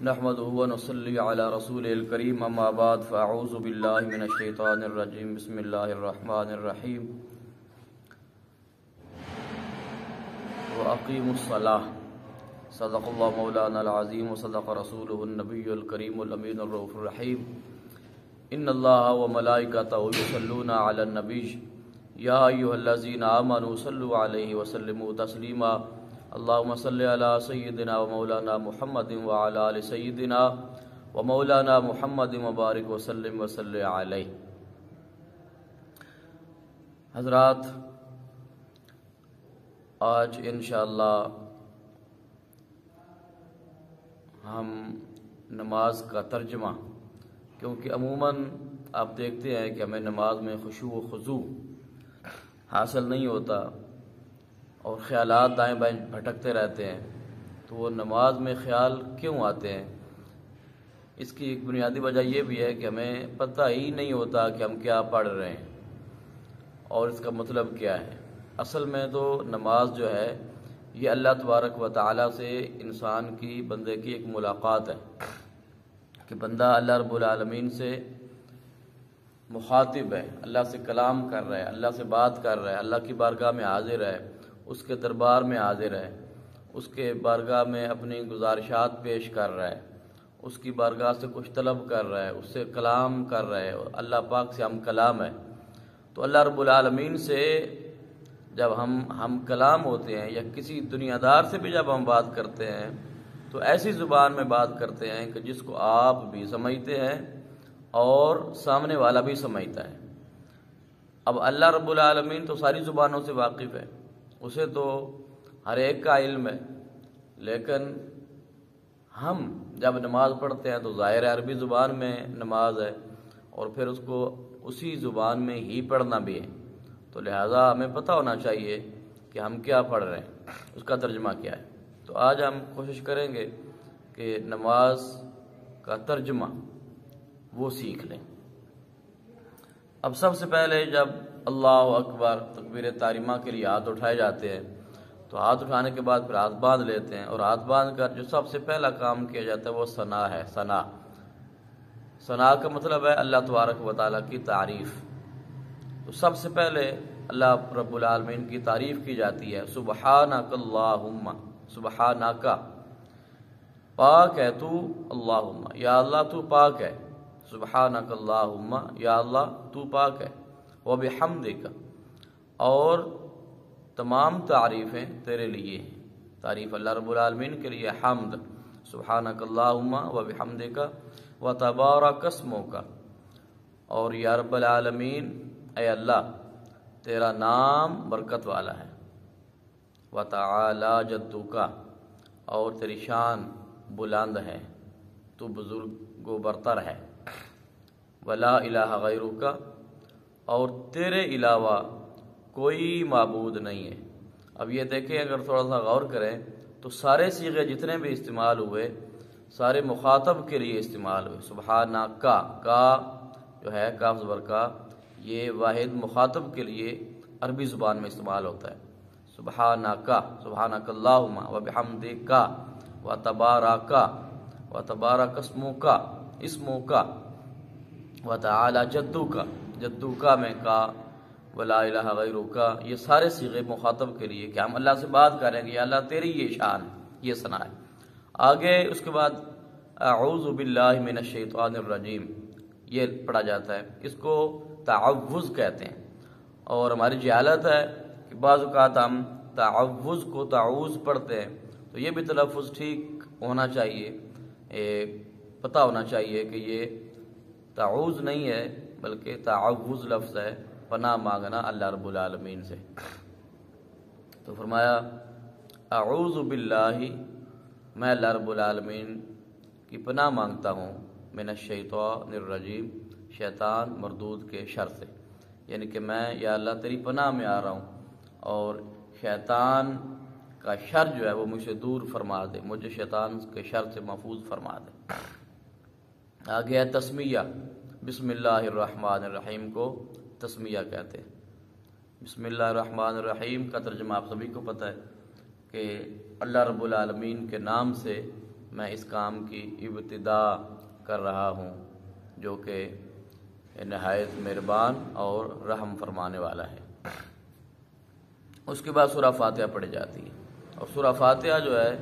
نحمدہ و نصلی علی رسول الکریم اما بعد فاعوذ باللہ من الشیطان الرجیم بسم اللہ الرحمن الرحیم وَأَقِيمُوا الصَّلَاةَ صدق اللہ مولانا العظیم وصدق رسولہ النبی الکریم الامین الرؤوف الرحیم ان اللہ وملائکتہ یصلون علی النبی یا ایھا الذین آمنوا صلوا علیہ وسلموا تسلیما اللہم صلی علی سیدنا و مولانا محمد وعلی آل سیدنا و مولانا محمد مبارک وسلم وصلی علیہ۔ حضرات، آج انشاءاللہ ہم نماز کا ترجمہ، کیونکہ عموماً آپ دیکھتے ہیں کہ ہمیں نماز میں خشوع و خضوع حاصل نہیں ہوتا اور خیالات دائیں بائیں بھٹکتے رہتے ہیں۔ تو وہ نماز میں خیال کیوں آتے ہیں؟ اس کی ایک بنیادی وجہ یہ بھی ہے کہ ہمیں پتہ ہی نہیں ہوتا کہ ہم کیا پڑھ رہے ہیں اور اس کا مطلب کیا ہے۔ اصل میں تو نماز جو ہے یہ اللہ تبارک و تعالیٰ سے انسان کی، بندے کی ایک ملاقات ہے کہ بندہ اللہ رب العالمین سے مخاطب ہے، اللہ سے کلام کر رہا ہے، اللہ سے بات کر رہا ہے، اللہ کی بارگاہ میں حاضر ہے، اس کے دربار میں حاضر ہے، اس کے بارگاہ میں اپنی گزارشات پیش کر رہا ہے، اس کی بارگاہ سے کچھ طلب کر رہا ہے، اس سے کلام کر رہا ہے، اللہ پاک سے ہم کلام ہے۔ تو اللہ رب العالمین سے جب ہم کلام ہوتے ہیں یا کسی دنیا دار سے بھی جب ہم بات کرتے ہیں تو ایسی زبان میں بات کرتے ہیں کہ جس کو آپ بھی سمجھتے ہیں اور سامنے والا بھی سمجھتا ہے۔ اب اللہ رب العالمین تو ساری زبانوں سے واقف ہے، اسے تو ہر ایک کا علم ہے، لیکن ہم جب نماز پڑھتے ہیں تو ظاہر عربی زبان میں نماز ہے اور پھر اس کو اسی زبان میں ہی پڑھنا بھی ہے، تو لہٰذا ہمیں پتہ ہونا چاہیے کہ ہم کیا پڑھ رہے ہیں، اس کا ترجمہ کیا ہے۔ تو آج ہم کوشش کریں گے کہ نماز کا ترجمہ وہ سیکھ لیں۔ اب سب سے پہلے جب اللہ اکبر تکبیر تحریمہ کے لیے ہاتھ اٹھائے جاتے ہیں تو ہاتھ اٹھانے کے بعد پھر ہاتھ باندھ لیتے ہیں، اور ہاتھ باندھ کر جو سب سے پہلا کام کیا جاتا ہے وہ ثنا ہے۔ ثنا کا مطلب ہے اللہ تبارک و تعالیٰ کی تعریف۔ تو سب سے پہلے اللہ رب العالمین کی تعریف کی جاتی ہے، سبحانک اللہم، سبحانک، پاک ہے تو، اللہم، یا اللہ تو پاک ہے، سبحانک اللہم، یا اللہ تو پاک ہے، وبحمدک، اور تمام تعریفیں تیرے لیے ہیں۔ تعریف اللہ رب العالمین کے لیے حمد، سبحانک اللہم وبحمدک وتبارک اسمک، اور یا رب العالمین اے اللہ تیرا نام برکت والا ہے، وتعالی جدک، اور تیری شان بلند ہے، تو بزرگ و برتر ہے، ولا الہ غیرک، اور تیرے علاوہ کوئی معبود نہیں ہے۔ اب یہ دیکھیں، اگر تھوڑا سا غور کریں تو سارے صیغے جتنے بھی استعمال ہوئے سارے مخاطب کے لیے استعمال ہوئے۔ سبحانک، کا جو ہے کاف زبر کا، یہ واحد مخاطب کے لیے عربی زبان میں استعمال ہوتا ہے۔ سبحانک، سبحانک اللہم وبحمدک وتبارک، وتبارک اسمک وتعالی جدک، جدک میں کا، ولا الہ غیرک، یہ سارے صیغے مخاطب کے لیے کہ ہم اللہ سے بات کریں گے، یا اللہ تیری یہ شان، یہ ثنا ہے۔ آگے اس کے بعد اعوذ باللہ من الشیطان الرجیم یہ پڑھا جاتا ہے، اس کو تعوذ کہتے ہیں، اور ہماری جہالت ہے کہ بعض اوقات ہم تعوذ کو تعوذ پڑھتے ہیں، تو یہ بھی تلفظ ٹھیک ہونا چاہیے، پتہ ہونا چاہیے کہ یہ تعوذ نہیں ہے بلکہ تعوذ لفظ ہے، پناہ مانگنا اللہ رب العالمین سے۔ تو فرمایا اعوذ باللہ، میں اللہ رب العالمین کی پناہ مانگتا ہوں، من الشیطان الرجیم، شیطان مردود کے شر سے، یعنی کہ میں یا اللہ تیری پناہ میں آ رہا ہوں اور شیطان کا شر جو ہے وہ مجھ سے دور فرما دے، مجھے شیطان کے شر سے محفوظ فرما دے۔ آگے ہے تسمیہ، بسم اللہ الرحمن الرحیم کو تسمیہ کہتے ہیں۔ بسم اللہ الرحمن الرحیم کا ترجمہ آپ سبھی کو پتہ ہے کہ اللہ رب العالمین کے نام سے میں اس کام کی ابتدا کر رہا ہوں جو کہ نہایت مہربان اور رحم فرمانے والا ہے۔ اس کے بعد سورہ فاتحہ پڑھی جاتی ہے، اور سورہ فاتحہ جو ہے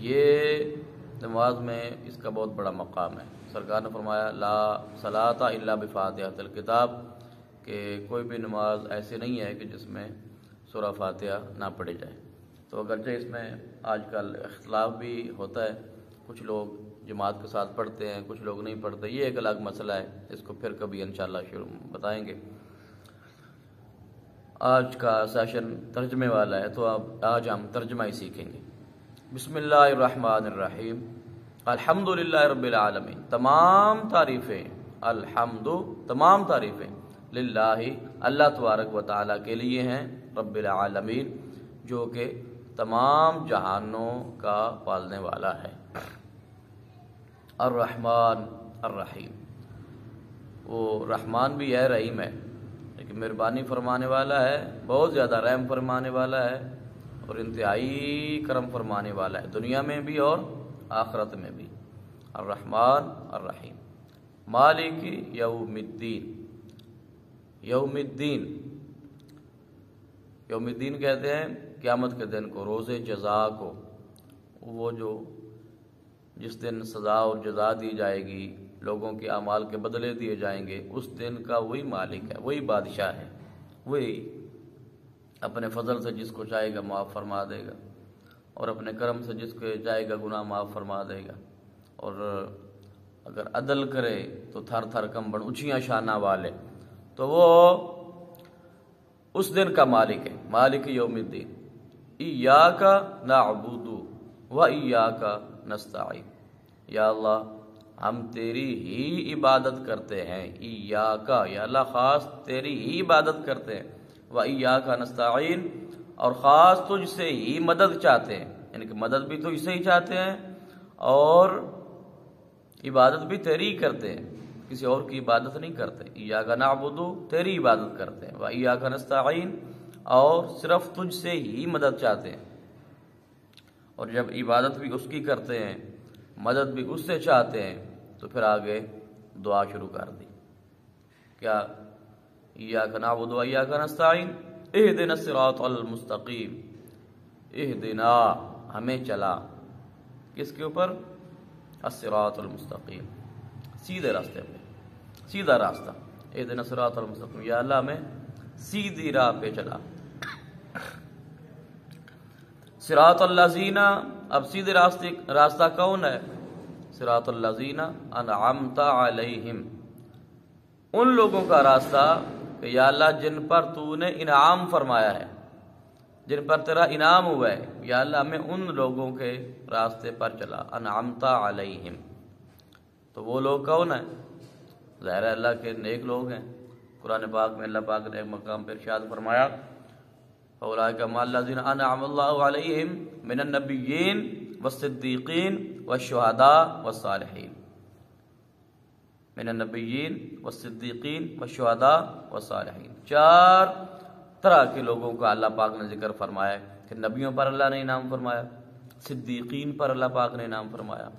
یہ نماز میں اس کا بہت بڑا مقام ہے۔ سرکار نے فرمایا لا صلاۃ الا بفاتحۃ الکتاب، کہ کوئی بھی نماز ایسی نہیں ہے کہ جس میں سورہ فاتحہ نہ پڑھی جائے۔ تو اگرچہ اس میں آج کل اختلاف بھی ہوتا ہے، کچھ لوگ جماعت کے ساتھ پڑھتے ہیں، کچھ لوگ نہیں پڑھتے، یہ ایک الگ مسئلہ ہے، اس کو پھر کبھی انشاءاللہ بتائیں گے۔ آج کا سیشن ترجمے والا ہے، تو اب آج ہم ترجمہ ہی سیکھیں گے۔ بسم اللہ الرحمن الرحیم، الحمدللہ رب العالمین، تمام تعریفیں، تمام تعریفیں للہ، اللہ تبارک و تعالیٰ کے لیے ہیں، رب العالمین، جو کہ تمام جہانوں کا پالنے والا ہے، الرحمن الرحیم، وہ رحمان بھی ہے، رحیم ہے، لیکن مہربانی فرمانے والا ہے، بہت زیادہ رحم فرمانے والا ہے، اور انتہائی کرم فرمانے والا ہے، دنیا میں بھی اور آخرت میں بھی، الرحمن الرحیم، مالک یوم الدین، یوم الدین، یوم الدین کہتے ہیں قیامت کے دن کو، روز جزا کو، وہ جو جس دن سزا اور جزا دی جائے گی، لوگوں کے اعمال کے بدلے دیے جائیں گے، اس دن کا وہی مالک ہے، وہی بادشاہ ہے، وہی اپنے فضل سے جس کو چاہے گا معاف فرما دے گا، اور اپنے کرم سے جس کو چاہے گا گناہ معاف فرما دے گا، اور اگر عدل کرے تو تھر تھر کمبڑ اونچیاں شانہ والے، تو وہ اس دن کا مالک ہے، مالک یوم الدین، ایاک نعبد و ایاک نستعین، یا اللہ ہم تیری ہی عبادت کرتے ہیں، ایاک، یا اللہ خاص تیری ہی عبادت کرتے ہیں، و ایاک نستعین، اور خاص تجھ سے ہی مدد چاہتے ہیں، یعنی کہ مدد بھی تجھ سے ہی چاہتے ہیں اور عبادت بھی تیری ہی کرتے ہیں، کسی اور کی عبادت نہیں کرتے، ایاک نعبد، تیری عبادت کرتے ہیں، و ایاک نستعین، اور صرف تجھ سے ہی مدد چاہتے ہیں، اور جب عبادت بھی اس کی کرتے ہیں، مدد بھی اس سے چاہتے ہیں، تو پھر آگے دعا شروع کر دی، کیا ایاک نعبد و ایاک نستعین اہدنا الصراط المستقیم، اہدنا، ہمیں چلا، کس کے اوپر؟ الصراط المستقیم، سیدھے راستے پہ، سیدھا راستہ، اہدنا الصراط المستقیم، یا اللہ ہمیں سیدھی راہ پہ چلا، صراط الذین، اب سیدھے راستہ کون ہے؟ صراط الذین انعمت علیہم، ان لوگوں کا راستہ کہ یا اللہ جن پر تو نے انعام فرمایا ہے، جن پر تیرا انعام ہوا ہے، یا اللہ ہمیں ان لوگوں کے راستے پر چلا، انعمت علیہم، تو وہ لوگ کون ہیں؟ ظاہر ہے اللہ کے نیک لوگ ہیں، قرآن پاک میں اللہ پاک نے ایک مقام پر ارشاد فرمایا اولئک مع الذین انعم اللہ علیہم من النبیین والصدیقین والشہداء والصالحین، من النبیین والصدیقین والشہداء والصالحین، چار طرح کے لوگوں کا اللہ پاک نے ذکر فرمایا کہ نبیوں پر اللہ نے انعام فرمایا، صدیقین پر اللہ پاک نے انعام فرمایا،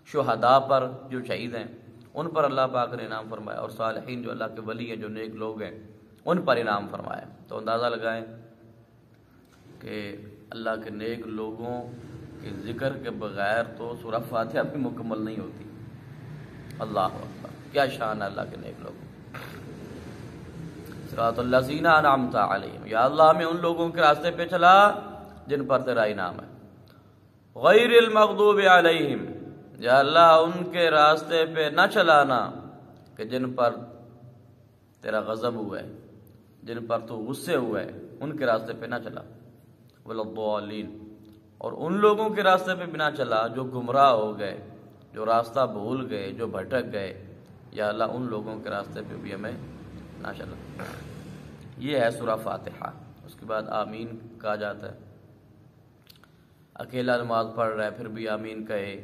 شہداء پر جو شہید ہیں ان پر اللہ پاک نے انعام فرمایا، اور صالحین جو اللہ کے ولی ہیں، جو نیک لوگ ہیں، ان پر انعام فرمایا۔ تو اندازہ لگائیں کہ اللہ کے نیک لوگوں کے ذکر کے بغیر تو سورہ فاتحہ بھی مکمل نہیں ہوتی۔ اللہ اکبر، کیا شان ہے اللہ کے نیک لوگوں، صراط الذین انعمت علیہم، یا اللہ ہمیں ان لوگوں کے راستے پہ چلا جن پر تیرا انعام ہے، غیر المغضوب علیہم، یا اللہ ان کے راستے پہ نہ چلانا کہ جن پر تیرا غضب ہوا ہے، جن پر تو غصے ہوا ہے، ان کے راستے پہ نہ چلا، ولا الضالین، اور ان لوگوں کے راستے پہ بھی نہ چلا جو گمراہ ہو گئے، جو راستہ بھول گئے، جو بھٹک گئے، یا اللہ ان لوگوں کے راستے پہ بھی ہمیں نہ چلا۔ یہ ہے سورہ فاتحہ۔ اس کے بعد آمین کہا جاتا ہے، اکیلا نماز پڑھ رہا ہے پھر بھی آمین کہے،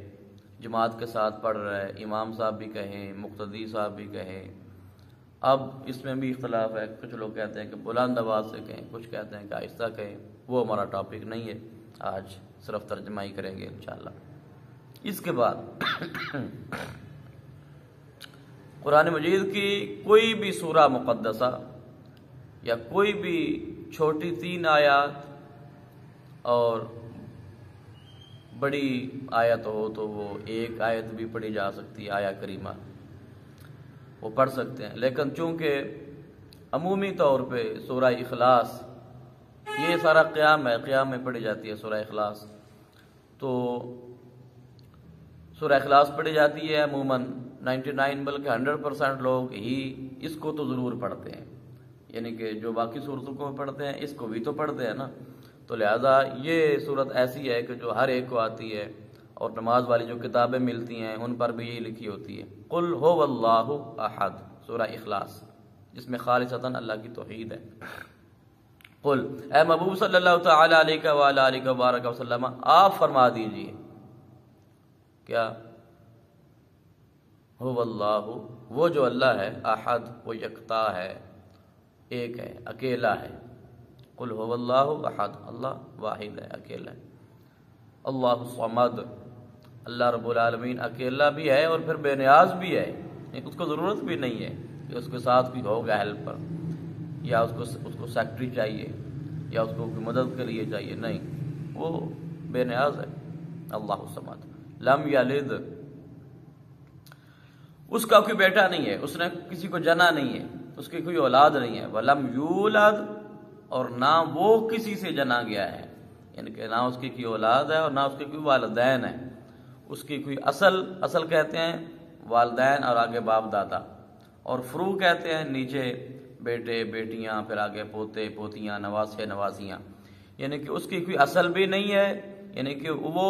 جماعت کے ساتھ پڑھ رہا ہے امام صاحب بھی کہیں، مقتدی صاحب بھی کہیں۔ اب اس میں بھی اختلاف ہے، کچھ لوگ کہتے ہیں کہ بلند آواز سے کہیں، کچھ کہتے ہیں کہ آہستہ کہیں، وہ ہمارا ٹاپک نہیں ہے، آج صرف ترجمہ ہی کریں گے انشاءاللہ۔ اس کے بعد قرآن مجید کی کوئی بھی سورہ مقدسہ یا کوئی بھی چھوٹی 3 آیات اور بڑی آیت ہو تو وہ 1 آیت بھی پڑھی جا سکتی ہے، آیا کریمہ وہ پڑھ سکتے ہیں، لیکن چونکہ عمومی طور پہ سورہ اخلاص یہ سارا قیام ہے، قیام میں پڑھی جاتی ہے سورہ اخلاص، تو سورہ اخلاص پڑھی جاتی ہے عموماً 99 بلکہ 100% لوگ ہی اس کو تو ضرور پڑھتے ہیں، یعنی کہ جو باقی صورتوں کو پڑھتے ہیں اس کو بھی تو پڑھتے ہیں نا، تو لہذا یہ صورت ایسی ہے کہ جو ہر ایک کو آتی ہے، اور نماز والی جو کتابیں ملتی ہیں ان پر بھی یہی لکھی ہوتی ہے، قل هو اللہ احد، سورہ اخلاص، جس میں خالصتاً اللہ کی توحید ہے۔ قل، اے محبوب صلی اللہ تعالی علیہ وآلہ آلہ وبارک وسلم، آپ فرما دیجئے کیا؟ هو اللہ، وہ جو اللہ ہے، احد، وہ یکتا ہے، ایک ہے، اکیلا ہے۔ قل هو اللہ احد، اللہ واحد ہے، اکیلا ہے۔ اللہ الصمد، اللہ رب العالمین اکیلا بھی ہے اور پھر بے نیاز بھی ہے، اس کو ضرورت بھی نہیں ہے کہ اس کے ساتھ کوئی ہوگا ہیلپر، یا اس کو سیکٹری چاہیے، یا اس کو کوئی مدد کے لیے چاہیے، نہیں، وہ بے نیاز ہے۔ اللہ الصمد لم یلد، اس کا کوئی بیٹا نہیں ہے، اس نے کسی کو جنا نہیں ہے، اس کی کوئی اولاد نہیں ہے، ولم یولد، اور نہ وہ کسی سے جنا گیا ہے، یعنی کہ نہ اس کی کوئی اولاد ہے اور نہ اس کے کوئی والدین ہیں، اس کی کوئی اصل کہتے ہیں والدین اور آگے باپ دادا، اور فرو کہتے ہیں نیچے بیٹے بیٹیاں، پھر آگے پوتے پوتیاں، نواسے نوازیاں، یعنی کہ اس کی کوئی اصل بھی نہیں ہے، یعنی کہ وہ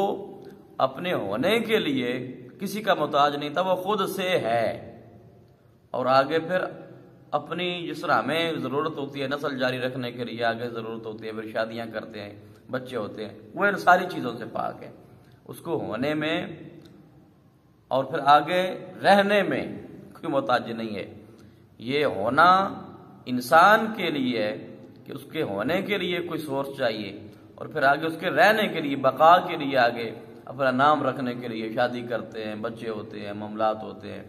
اپنے ہونے کے لیے کسی کا محتاج نہیں تھا، وہ خود سے ہے، اور آگے پھر اپنی جس طرح ہمیں ضرورت ہوتی ہے نسل جاری رکھنے کے لیے، آگے ضرورت ہوتی ہے، پھر شادیاں کرتے ہیں، بچے ہوتے ہیں، وہ ان ساری چیزوں سے پاک ہے، اس کو ہونے میں اور پھر آگے رہنے میں کوئی محتاج نہیں ہے۔ یہ ہونا انسان کے لیے ہے کہ اس کے ہونے کے لیے کوئی سورس چاہیے، اور پھر آگے اس کے رہنے کے لیے، بقا کے لیے، آگے اپنا نام رکھنے کے لیے شادی کرتے ہیں، بچے ہوتے ہیں، معاملات ہوتے ہیں،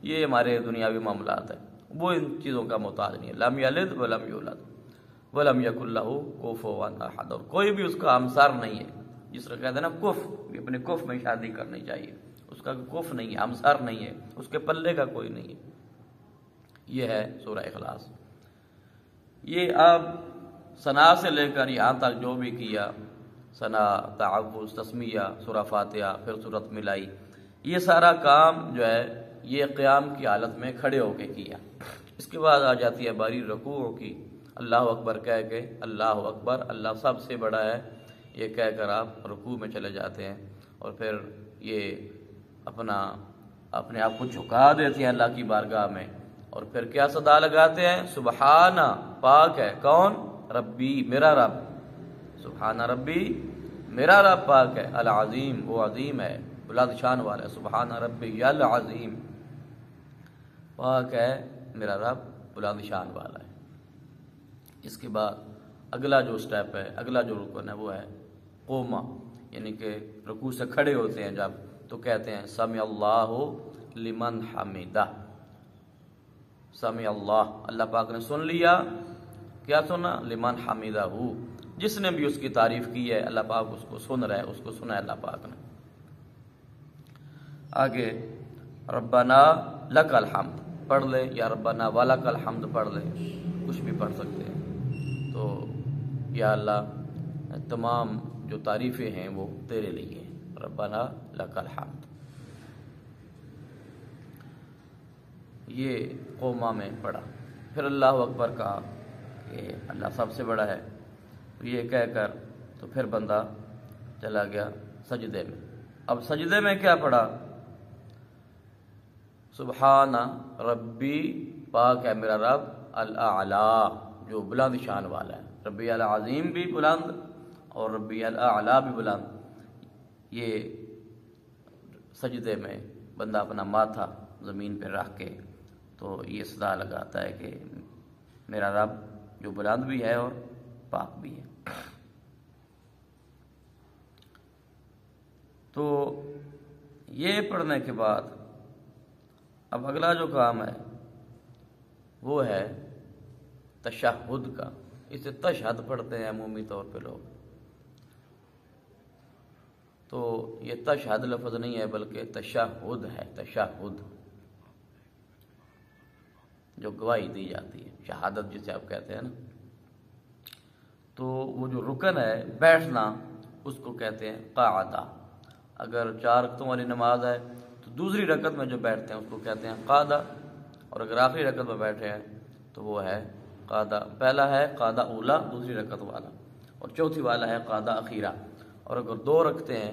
یہ ہمارے دنیاوی معاملات ہیں، وہ ان چیزوں کا محتاج نہیں ہے۔ لم یلد ولم یولد ولم یکن لہ کفوا احد، اور کوئی بھی اس کا ہمسر نہیں ہے، جس طرح کہتے ہیں نا کف، بھی اپنے کف میں شادی کرنی چاہیے، اس کا کف نہیں ہے، ہمسر نہیں ہے، اس کے پلے کا کوئی نہیں ہے۔ یہ ہے سورہ اخلاص۔ یہ اب ثنا سے لے کر یہاں تک جو بھی کیا، ثنا، تعوذ، تسمیہ، سورہ فاتحہ، پھر سورۃ ملائی، یہ سارا کام جو ہے یہ قیام کی حالت میں کھڑے ہو کے کیا۔ اس کے بعد آ جاتی ہے باری رکوع کی، اللہ اکبر کہہ کے، اللہ اکبر، اللہ سب سے بڑا ہے، یہ کہہ کر آپ رکوع میں چلے جاتے ہیں، اور پھر یہ اپنے آپ کو جھکا دیتے ہیں اللہ کی بارگاہ میں، اور پھر کیا صدا لگاتے ہیں؟ سبحانہ، پاک ہے کون؟ ربی، میرا رب، سبحانہ ربی، میرا رب پاک ہے، العظیم، وہ عظیم ہے، بلند شان والا ہے، سبحانہ ربی العظیم، پاک ہے میرا رب، بلند شان والا ہے۔ اس کے بعد اگلا جو سٹیپ ہے، اگلا جو رکن ہے وہ ہے قوما، یعنی کہ رکوع سے کھڑے ہوتے ہیں جب، تو کہتے ہیں سمع اللہ لمن حمدہ، سمع اللہ، اللہ پاک نے سن لیا، کیا سنا؟ لمن حمدہ، جس نے بھی اس کی تعریف کی ہے، اللہ پاک اس کو سن رہا ہے، اس کو سنا ہے اللہ پاک نے۔ آگے ربنا لک الحمد پڑھ لے، یا ربنا ولک الحمد پڑھ لے، کچھ بھی پڑھ سکتے ہیں۔ تو یا اللہ تمام جو تعریفیں ہیں وہ تیرے لیے، ربنا لک الحمد۔ یہ قوما میں پڑھا، پھر اللہ اکبر کہا کہ اللہ سب سے بڑا ہے، تو یہ کہہ کر تو پھر بندہ چلا گیا سجدے میں۔ اب سجدے میں کیا پڑھا؟ سبحان ربی، پاک ہے میرا رب، الاعلی، جو بلند شان والا ہے، ربی العظیم بھی بلند اور ربی الاعلی بھی بلند۔ یہ سجدے میں بندہ اپنا ماتھا زمین پہ رکھ کے تو یہ صدا لگاتا ہے کہ میرا رب جو بلند بھی ہے اور پاک بھی ہے۔ تو یہ پڑھنے کے بعد اب اگلا جو کام ہے وہ ہے تشہد کا. اسے تشہد پڑھتے ہیں عمومی طور پہ لوگ. تو یہ تشہد لفظ نہیں ہے بلکہ تشہد ہے. تشہد جو گواہی دی جاتی ہے، شہادت جسے آپ کہتے ہیں نا. تو وہ جو رکن ہے بیٹھنا اس کو کہتے ہیں قاعدہ. اگر 4 رکعتوں والی نماز ہے تو دوسری رکعت میں جو بیٹھتے ہیں اس کو کہتے ہیں قاعدہ. اور اگر آخری رکعت میں بیٹھے ہیں تو وہ ہے قاعدہ. پہلا ہے قاعدہ اولا دوسری رکعت والا، اور چوتھی والا ہے قاعدہ اخیرہ. اور اگر 2 رکعتیں ہیں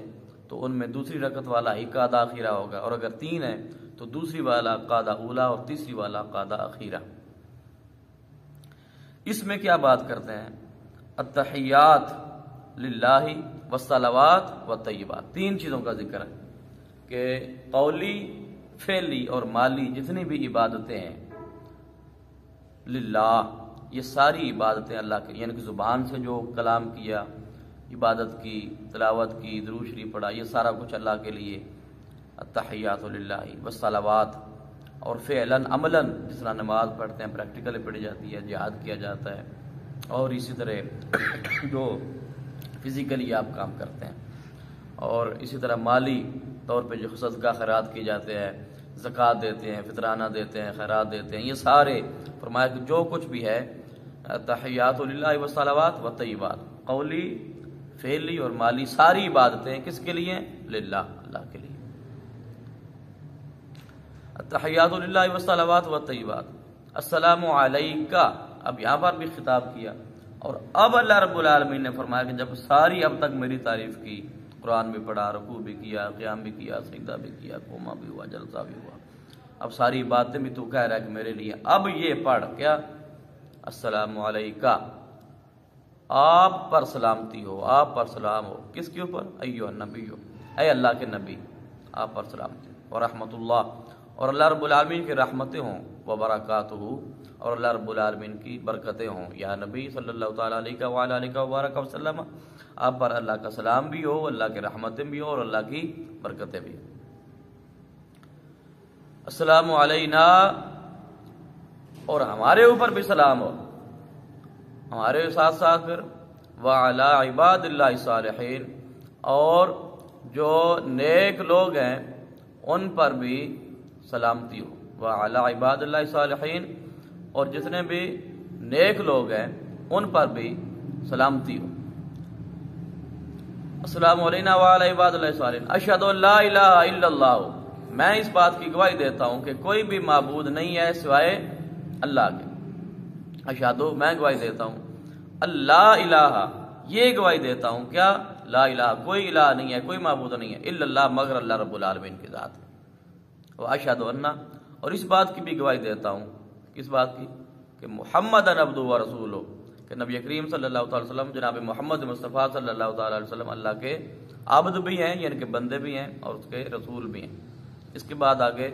تو ان میں دوسری رکعت والا ہی قاعدہ اخیرہ ہوگا، اور اگر 3 ہیں تو دوسری والا قاعدہ اولا اور تیسری والا قاعدہ اخیرہ. اس میں کیا بات کرتے ہیں؟ التحیات للہ والصلوات والطیبات. 3 چیزوں کا ذکر ہے کہ قولی، فعلی اور مالی جتنی بھی عبادتیں ہیں للہ، یہ ساری عبادتیں اللہ کے، یعنی کہ زبان سے جو کلام کیا، عبادت کی، تلاوت کی، درود شریف پڑھا، یہ سارا کچھ اللہ کے لیے. التحیات للہ والصلوات، اور فعلاً عملاً جس طرح نماز پڑھتے ہیں پریکٹیکلی پڑھی جاتی ہے، جہاد کیا جاتا ہے، اور اسی طرح جو فزیکلی آپ کام کرتے ہیں. اور اسی طرح مالی طور پہ جو صدقہ خیرات کیے جاتے ہیں، زکوٰۃ دیتے ہیں، فطرانہ دیتے ہیں، خیرات دیتے ہیں، یہ سارے فرمایا کہ جو کچھ بھی ہے تحیات للہ والصلوات والطیبات، قولی، فعلی اور مالی ساری عبادتیں کس کے لیے؟ للہ، اللہ کے لیے. تحیات للہ والصلوات والطیبات. السلام علیکہ، اب یہاں پر بھی خطاب کیا. اور اب اللہ رب العالمین نے فرمایا کہ جب ساری اب تک میری تعریف کی، قرآن بھی پڑھا، رکوع بھی کیا، قیام بھی کیا، سجدہ بھی کیا، قوما بھی ہوا، جلسہ بھی ہوا، اب ساری باتیں بھی تو کہہ رہا ہے کہ میرے لیے. اب یہ پڑھ کیا؟ السلام علیکہ، آپ پر سلامتی ہو، آپ پر سلام ہو. کس کے اوپر؟ ایھا النبی، اے اللہ کے نبی، آپ پر سلامتی ہو. ورحمۃ اللہ، اور اللہ رب العالمین کی رحمتیں ہوں. وبرکاتہ، اور اللہ رب العالمین کی برکتیں ہوں. یا نبی صلی اللہ تعالیٰ علیہ وعلیٰ آلہ وبارک وسلم، آپ پر اللہ کا سلام بھی ہو، اللہ کی رحمتیں بھی ہوں، اور اللہ کی برکتیں بھی ہوں. السلام علینا، اور ہمارے اوپر بھی سلام ہو. ہمارے ساتھ ساتھ پھر وعلی عباد اللہ الصالحین، اور جو نیک لوگ ہیں ان پر بھی سلامتی ہو. وعلی عباد اللہ الصالحین، اور جتنے بھی نیک لوگ ہیں ان پر بھی سلامتی ہو. السلام علینا وعلی عباد اللہ الصالحین. اشہد ان لا الہ الا اللہ، میں اس بات کی گواہی دیتا ہوں کہ کوئی بھی معبود نہیں ہے سوائے اللہ کے. اشہد، میں گواہی دیتا ہوں، اللہ الہ، یہ گواہی دیتا ہوں کیا؟ لا الہ، کوئی الہ نہیں ہے، کوئی معبود نہیں ہے، الا اللہ، مگر اللہ رب العالمین کی ذات ہے. واشہد ان، اور اس بات کی بھی گواہی دیتا ہوں، کس بات کی؟ کہ محمد عبدہ و رسولہ، کہ نبی کریم صلی اللہ تعالی وسلم جناب محمد مصطفیٰ صلی اللہ تعالی علیہ وسلم اللہ کے عبد بھی ہیں، یعنی کہ بندے بھی ہیں، اور اس کے رسول بھی ہیں. اس کے بعد آگے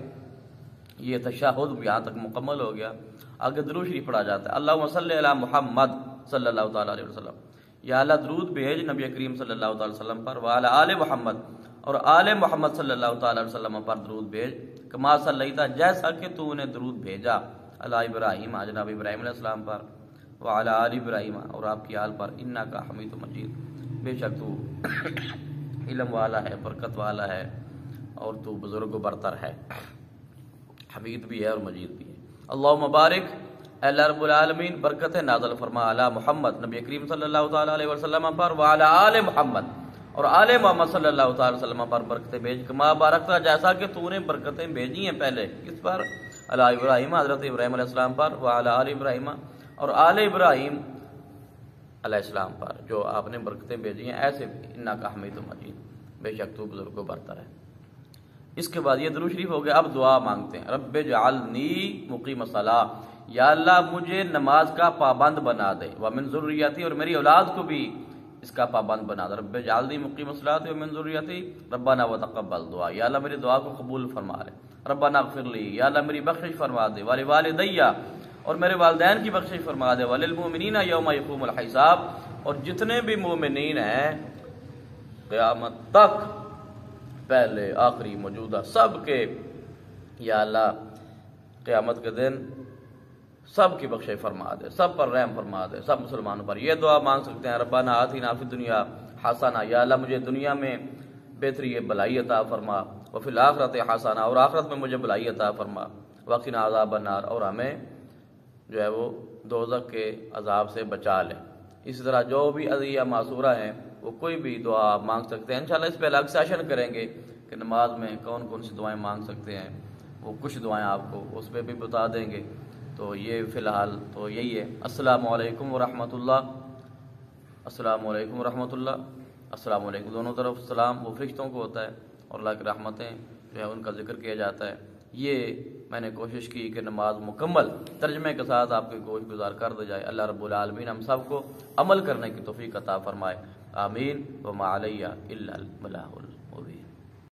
یہ تشہد یہاں تک مکمل ہو گیا. آگے درود شریف پڑھا جاتا ہے. اللہم صلی علی محمد صلی اللہ تعالی علیہ وسلم، یا اللہ درود بھیج نبی کریم صلی اللہ تعالی وسلم پر. وعلی آل محمد، اور آل محمد صلی اللہ تعالی علیہ وسلم پر درود بھیج. کما صلیت، جیسا کہ تو نے درود بھیجا، علی ابراہیم، جناب ابراہیم علیہ السلام پر. وعلی آل ابراہیم، اور آپ کی آل پر. انکا حمید مجید، بے شک تو علم والا ہے، برکت والا ہے، اور تو بزرگ و برتر ہے، حمید بھی ہے اور مجید بھی ہے. اللہم بارک، اے اللہ رب العالمین برکت نازل فرما علی محمد، نبی کریم صلی اللہ تعالی علیہ وسلم پر. وعلی آل محمد، اور آل محمد صلی اللہ تعالی وسلم پر برکتیں بھیج. کما بارکتا، جیسا کہ تو نے برکتیں بھیجی ہیں پہلے. کس پر؟ علی ابراہیم، حضرت ابراہیم علیہ السلام پر. وعلی آل ابراہیم، اور آل ابراہیم علیہ السلام پر جو آپ نے برکتیں بھیجی ہیں. ایسے بھی انکا حمید مجید، بے شک تو بزرگ و برتر ہے. اس کے بعد یہ درود شریف ہو گیا. اب دعا مانگتے ہیں. رب اجعلنی مقیم الصلاۃ، یا اللہ مجھے نماز کا پابند بنا دے. ومن ذریتی، اور میری اولاد کو بھی اس کا پابند بنا دے. رب اجعلنی مقیم الصلاۃ ومن ذریتی ربنا وتقبل دعا، یا اللہ میری دعا کو قبول فرما لے. ربنا اغفر لی، یا اللہ میری بخشش فرما دے. ولوالدی، اور میرے والدین کی بخشش فرما دے. وللمؤمنین یوم یقوم الحساب، اور جتنے بھی مومنین ہیں قیامت تک پہلے آخری موجودہ سب کے، یا اللہ قیامت کے دن سب کی بخشائی فرما دے، سب پر رحم فرما دے، سب مسلمانوں پر۔ یہ دعا مانگ سکتے ہیں، ربنا آتنا فی الدنیا حسنہ، یا اللہ مجھے دنیا میں بہتری بھلائی عطا فرما، وفی الآخرت حسنہ، اور آخرت میں مجھے بھلائی عطا فرما، وقنا عذاب النار، اور ہمیں جو ہے وہ دوزخ کے عذاب سے بچا لے۔ اسی طرح جو بھی عذیہ معصورہ ہیں وہ کوئی بھی دعا آپ مانگ سکتے ہیں۔ انشاءاللہ اس پہ الگ سیشن کریں گے کہ نماز میں کون کون سی دعائیں مانگ سکتے ہیں، وہ کچھ دعائیں آپ کو اس پہ بھی بتا دیں گے۔ تو یہ فی الحال تو یہی ہے۔ السلام علیکم ورحمۃ اللہ، السلام علیکم ورحمۃ اللہ، السلام علیکم، دونوں طرف سلام وہ فرشتوں کو ہوتا ہے، اور اللہ کی رحمتیں جو ہے ان کا ذکر کیا جاتا ہے۔ یہ میں نے کوشش کی کہ نماز مکمل ترجمے کے ساتھ آپ کی گوش گزار کر دی جائے۔ اللہ رب العالمین ہم سب کو عمل کرنے کی توفیق عطا فرمائے، آمین۔ وما علیہ الا البلاغ۔